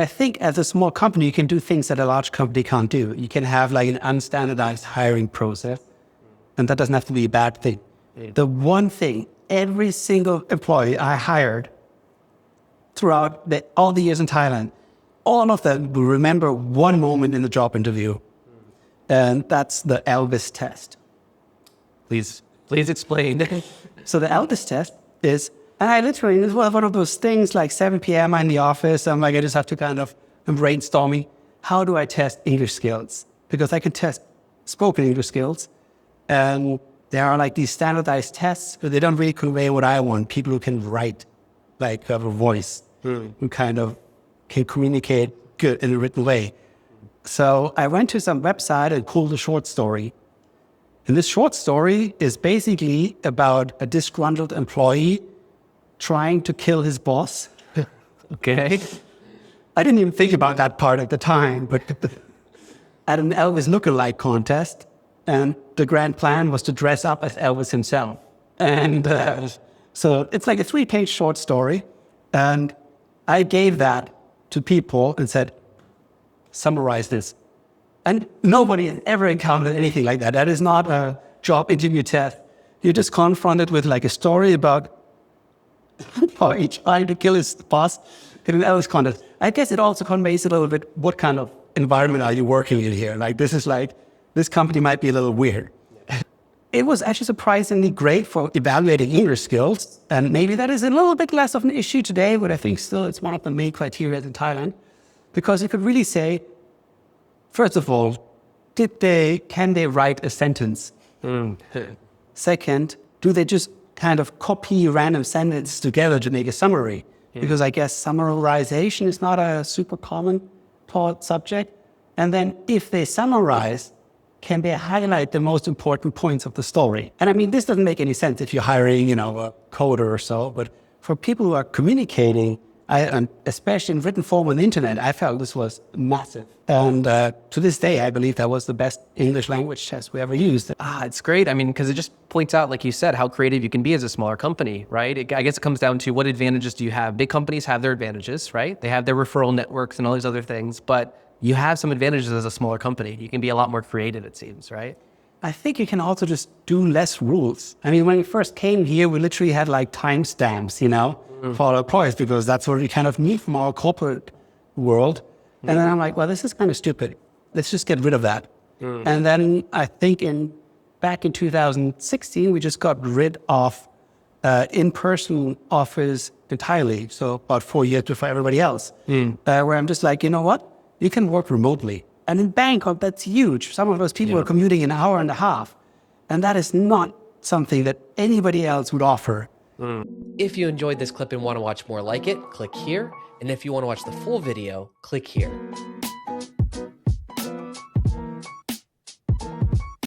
I think as a small company, you can do things that a large company can't do. You can have like an unstandardized hiring process, and that doesn't have to be a bad thing. The one thing, every single employee I hired throughout all the years in Thailand, all of them will remember one moment in the job interview, and that's the Elvis test. Please explain. So the Elvis test is, and I literally, it was one of those things like 7 p.m. I'm in the office. I'm like, I just have to kind of brainstorming. How do I test English skills? Because I can test spoken English skills. And there are like these standardized tests, but they don't really convey what I want. People who can write, like who have a voice, who kind of can communicate good in a written way. So I went to some website and pulled a short story. And this short story is basically about a disgruntled employee trying to kill his boss. Okay. I didn't even think about that part at the time, but at an Elvis lookalike contest, and the grand plan was to dress up as Elvis himself. And so it's like a 3-page short story. And I gave that to people and said, summarize this. And nobody has ever encountered anything like that. That is not a job interview test. You're just confronted with like a story about how he tried to kill his boss in an Elvis contest. I guess it also conveys a little bit what kind of environment are you working in here. Like this company might be a little weird. It was actually surprisingly great for evaluating English skills. And maybe that is a little bit less of an issue today, but I think still it's one of the main criteria in Thailand. Because you could really say, first of all, can they write a sentence? Second, do they just kind of copy random sentences together to make a summary? Because I guess summarization is not a super common taught subject. And then if they summarize, can they highlight the most important points of the story? And I mean, this doesn't make any sense if you're hiring, a coder or so, but for people who are communicating, and especially in written form on the internet, I felt this was massive. And to this day, I believe that was the best English language test we ever used. It's great. I mean, because it just points out, like you said, how creative you can be as a smaller company, right? I guess it comes down to what advantages do you have? Big companies have their advantages, right? They have their referral networks and all these other things, but you have some advantages as a smaller company. You can be a lot more creative, it seems, right? I think you can also just do less rules. I mean, when we first came here, we literally had like timestamps, for our employees, because that's what we kind of need from our corporate world. And then I'm like, well, this is kind of stupid. Let's just get rid of that. And then I think back in 2016, we just got rid of in-person office entirely. So about 4 years before everybody else, where I'm just like, you know what? You can work remotely. And in Bangkok, that's huge. Some of those people are commuting an hour and a half. And that is not something that anybody else would offer. If you enjoyed this clip and want to watch more like it, click here. And if you want to watch the full video, click here.